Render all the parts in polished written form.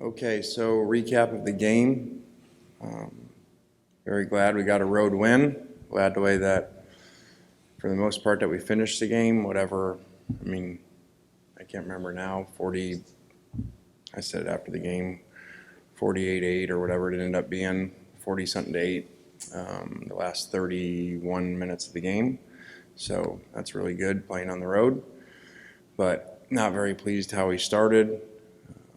Okay, so recap of the game. Very glad we got a road win. Glad the way that, for the most part, that we finished the game. Whatever, I can't remember now. 40. I said after the game, 48-8 or whatever it ended up being, 40-something to 8. The last 31 minutes of the game. So that's really good playing on the road. But not very pleased how we started.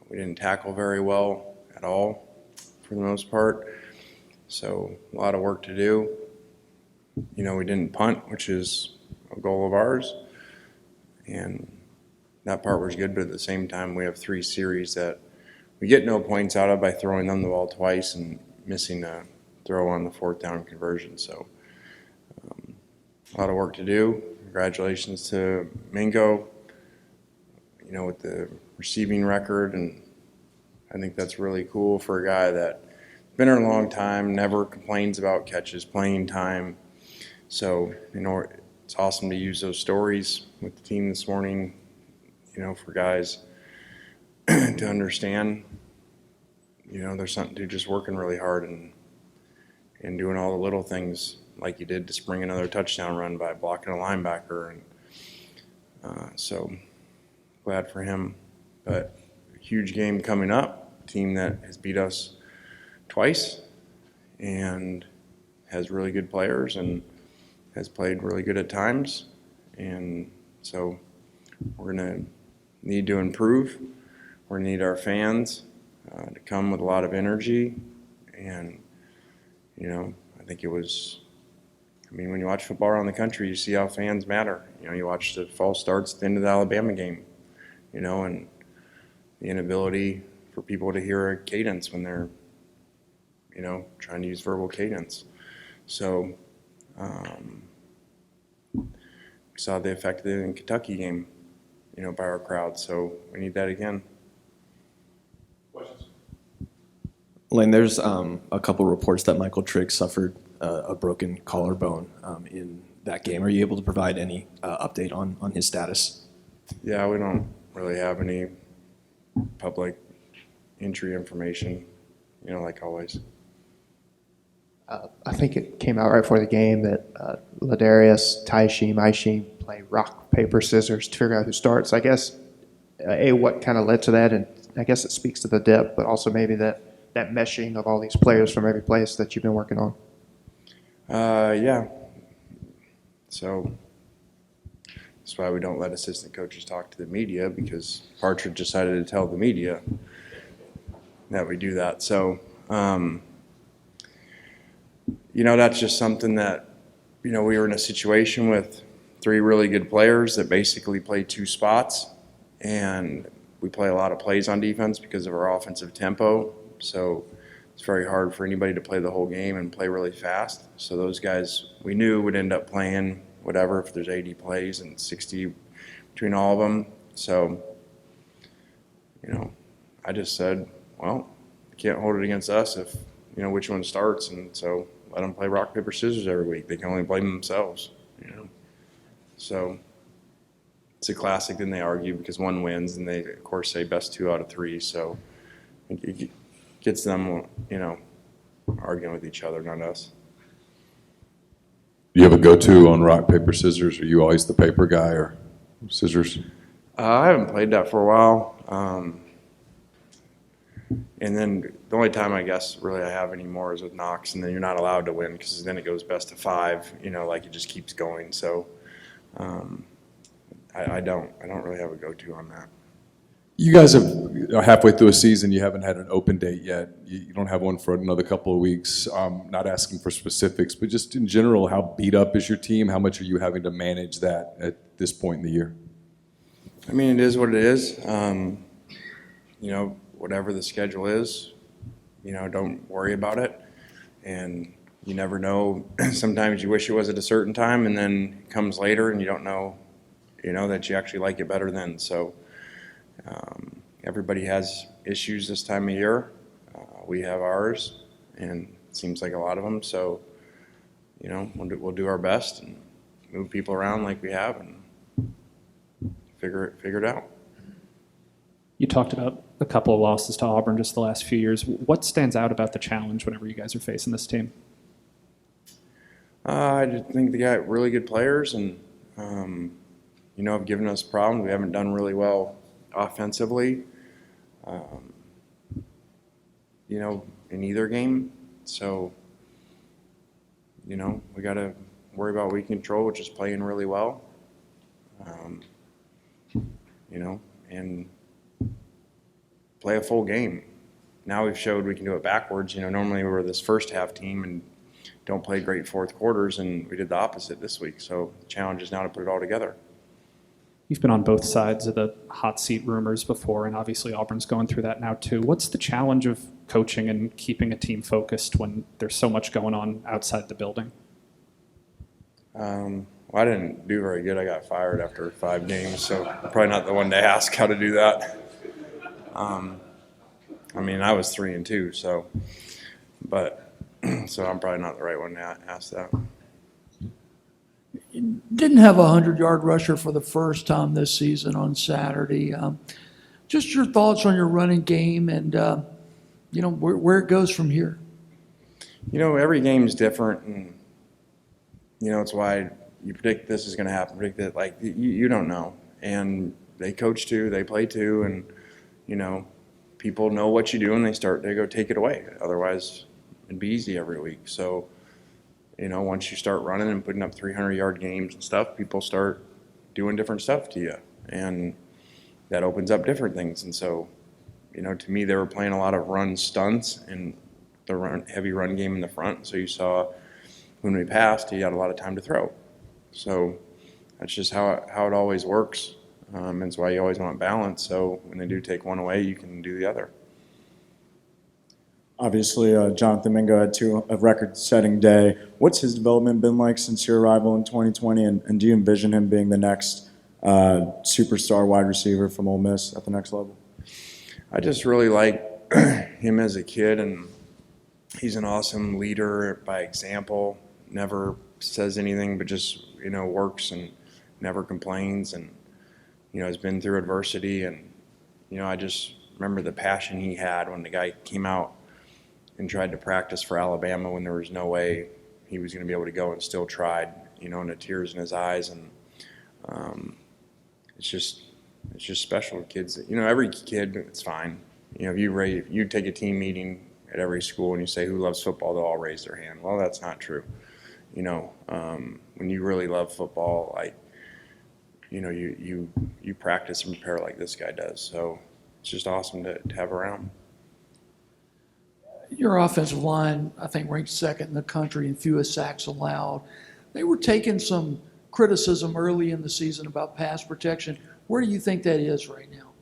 We didn't tackle very well at all for the most part. So a lot of work to do. We didn't punt, which is a goal of ours. And that part was good, but at the same time, we have 3 series that we get no points out of by throwing them the ball twice and missing a throw on the 4th down conversion. So a lot of work to do. Congratulations to Mingo, with the receiving record, and I think that's really cool for a guy that's been here a long time, never complains about catches, playing time. So, it's awesome to use those stories with the team this morning, for guys to understand, there's something to just working really hard and doing all the little things like you did to spring another touchdown run by blocking a linebacker. And so glad for him. But a huge game coming up, a team that has beat us twice and has really good players and has played really good at times. And so we're going to need to improve. We're going to need our fans to come with a lot of energy. And, I think it was, when you watch football around the country, you see how fans matter. You watch the false starts at the end of the Alabama game, and the inability for people to hear a cadence when they're, trying to use verbal cadence. So we saw the effect of it in the Kentucky game, by our crowd. So we need that again. Questions? Lane, there's a couple reports that Michael Trigg suffered a broken collarbone in that game. Are you able to provide any update on his status? Yeah, we don't really have any public injury information, like always. I think it came out right before the game that Ladarius, Ishim play rock, paper, scissors to figure out who starts. I guess, what kind of led to that? And I guess it speaks to the depth, but also maybe that meshing of all these players from every place that you've been working on. Yeah. So that's why we don't let assistant coaches talk to the media, because Partridge decided to tell the media that we do that. So, that's just something that, we were in a situation with 3 really good players that basically play 2 spots, and we play a lot of plays on defense because of our offensive tempo. So it's very hard for anybody to play the whole game and play really fast. So those guys we knew would end up playing whatever, if there's 80 plays and 60 between all of them. So, I just said, well, you can't hold it against us if, which one starts. And so let them play rock, paper, scissors every week. They can only blame themselves, So it's a classic. Then they argue because one wins, and they, of course, say best 2 out of 3. So it gets them, arguing with each other, not us. Do you have a go-to on rock, paper, scissors? Are you always the paper guy or scissors? I haven't played that for a while. And then the only time I guess really I have anymore is with Knox, and then you're not allowed to win because then it goes best of 5, like it just keeps going. So I don't really have a go-to on that. You guys are halfway through a season. You haven't had an open date yet. You don't have one for another couple of weeks. Not asking for specifics, but just in general, how beat up is your team? How much are you having to manage that at this point in the year? It is what it is. Whatever the schedule is, don't worry about it. And you never know. Sometimes you wish it was at a certain time, and then it comes later, and you don't know, that you actually like it better then. So everybody has issues this time of year. We have ours, and it seems like a lot of them. So, we'll do our best and move people around like we have and figure it out. You talked about a couple of losses to Auburn just the last few years. What stands out about the challenge whenever you guys are facing this team? I just think they got really good players and, have given us problems. We haven't done really well offensively, in either game. So, we got to worry about what we control, which is playing really well, and play a full game. Now we've showed we can do it backwards. Normally we're this first half team and don't play great fourth quarters, and we did the opposite this week. So the challenge is now to put it all together. You've been on both sides of the hot seat rumors before, and obviously Auburn's going through that now too. What's the challenge of coaching and keeping a team focused when there's so much going on outside the building? Well, I didn't do very good. I got fired after 5 games, so probably not the one to ask how to do that. I was 3-2, so I'm probably not the right one to ask that. Didn't have a 100-yard rusher for the first time this season on Saturday. Just your thoughts on your running game and, where it goes from here. Every game is different, and, it's why you predict this is going to happen, predict that, like, you don't know. And they coach too, they play too, and, people know what you do and they go take it away. Otherwise, it'd be easy every week. So, once you start running and putting up 300-yard games and stuff, people start doing different stuff to you. And that opens up different things. And so, to me, they were playing a lot of run stunts and the heavy run game in the front. So you saw when we passed, he had a lot of time to throw. So that's just how it always works. And it's why you always want balance. So when they do take one away, you can do the other. Obviously, Jonathan Mingo had a record-setting day. What's his development been like since your arrival in 2020, and do you envision him being the next superstar wide receiver from Ole Miss at the next level? I just really like him as a kid, and he's an awesome leader by example. Never says anything, but just works and never complains, and has been through adversity. And I just remember the passion he had when the guy came out and tried to practice for Alabama when there was no way he was going to be able to go, and still tried, and the tears in his eyes. And it's just special kids. Every kid, it's fine. If you take a team meeting at every school and you say who loves football, they'll all raise their hand. Well, that's not true. When you really love football, you practice and prepare like this guy does. So it's just awesome to have around. Your offensive line, I think, ranked second in the country in fewest sacks allowed. They were taking some criticism early in the season about pass protection. Where do you think that is right now?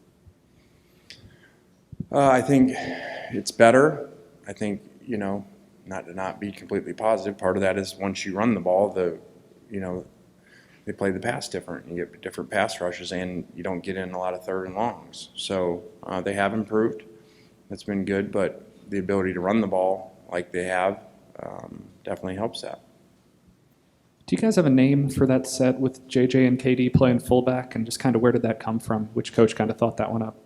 I think it's better. I think, not to not be completely positive, part of that is once you run the ball, they play the pass different. You get different pass rushes, and you don't get in a lot of third and longs. So they have improved. That's been good, but the ability to run the ball like they have definitely helps that. Do you guys have a name for that set with JJ and KD playing fullback, and just kind of where did that come from? Which coach kind of thought that one up?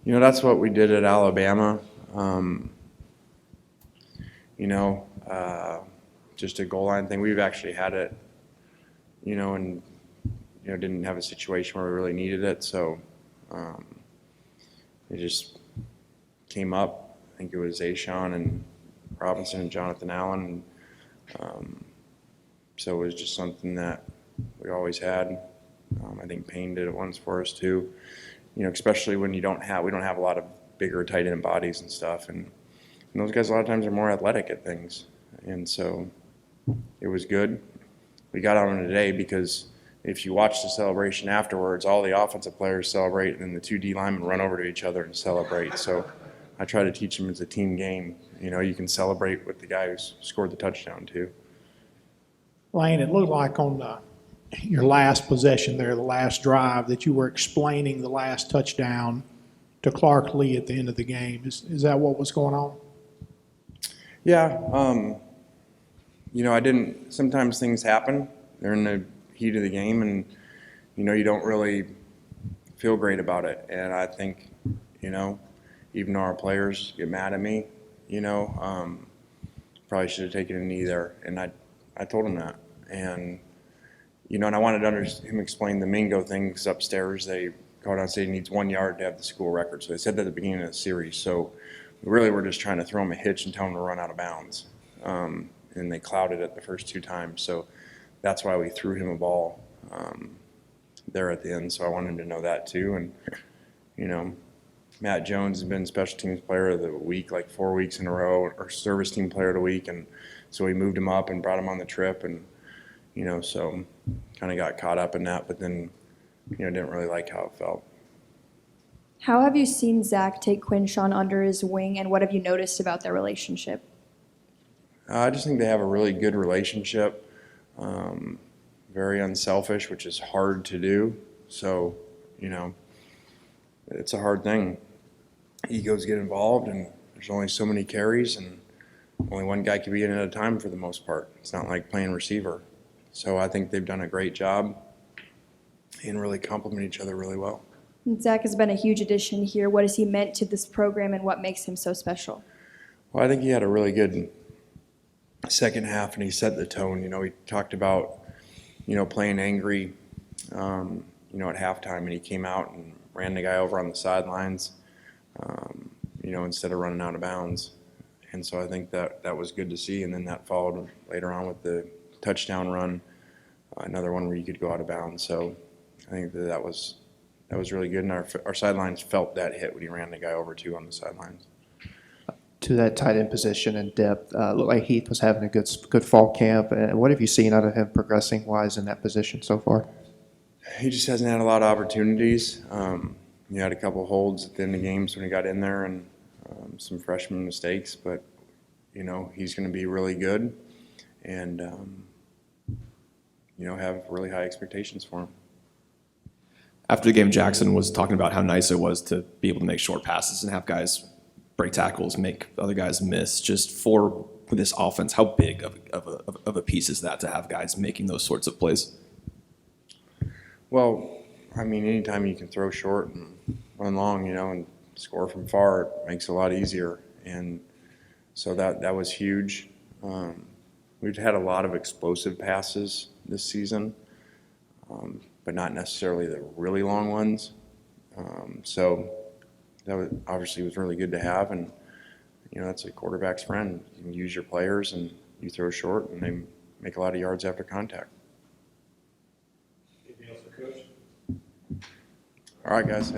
That's what we did at Alabama. Just a goal line thing. We've actually had it, and didn't have a situation where we really needed it. So it just came up. I think it was Ashawn and Robinson and Jonathan Allen. So it was just something that we always had. I think Payne did it once for us too. Especially when we don't have a lot of bigger tight end bodies and stuff. And those guys a lot of times are more athletic at things. And so it was good. We got on it today because if you watch the celebration afterwards, all the offensive players celebrate, and then the 2 D linemen run over to each other and celebrate. So I try to teach them it's a team game. You can celebrate with the guy who scored the touchdown too. Lane, it looked like on your last possession there, the last drive, that you were explaining the last touchdown to Clark Lee at the end of the game. Is that what was going on? Yeah. I didn't – sometimes things happen. They're in the heat of the game, and, you don't really feel great about it. And I think, you know, even though our players get mad at me, you know, probably should have taken a knee there. And I told him that. And, you know, and I wanted him to explain the Mingo thing, because upstairs they called out and said he needs 1 yard to have the school record. So they said that at the beginning of the series. So really we're just trying to throw him a hitch and tell him to run out of bounds. And they clouded it the first 2 times. So that's why we threw him a ball there at the end. So I wanted him to know that too. And, you know, Matt Jones has been special teams player of the week like 4 weeks in a row, or service team player of the week. And so we moved him up and brought him on the trip. And, you know, so kind of got caught up in that, but then, you know, didn't really like how it felt. How have you seen Zach take Quinshawn under his wing, and what have you noticed about their relationship? I just think they have a really good relationship, very unselfish, which is hard to do. So, you know, it's a hard thing. Egos get involved, and there's only so many carries, and only one guy can be in at a time for the most part. It's not like playing receiver. So I think they've done a great job and really complement each other really well. Zach has been a huge addition here. What has he meant to this program, and what makes him so special? Well, I think he had a really good second half, and he set the tone. You know, he talked about, you know, playing angry, you know, at halftime, and he came out and ran the guy over on the sidelines, you know, instead of running out of bounds. And so I think that was good to see. And then that followed later on with the touchdown run, another one where you could go out of bounds. So I think that was really good. And our sidelines felt that hit when he ran the guy over too on the sidelines. To that tight end position and depth, looked like Heath was having a good fall camp. And what have you seen out of him progressing wise in that position so far? He just hasn't had a lot of opportunities. He had a couple holds at the end of games when he got in there, and some freshman mistakes. But you know, he's going to be really good, and you know, have really high expectations for him. After the game, Jackson was talking about how nice it was to be able to make short passes and have guys break tackles, make other guys miss. Just for this offense, how big of a piece is that to have guys making those sorts of plays? Well, I mean, anytime you can throw short and run long, you know, and score from far, it makes it a lot easier. And so that was huge. We've had a lot of explosive passes this season, but not necessarily the really long ones. So that obviously was really good to have. And, you know, that's a quarterback's friend. You can use your players, and you throw short, and they make a lot of yards after contact. Anything else for Coach? All right, guys.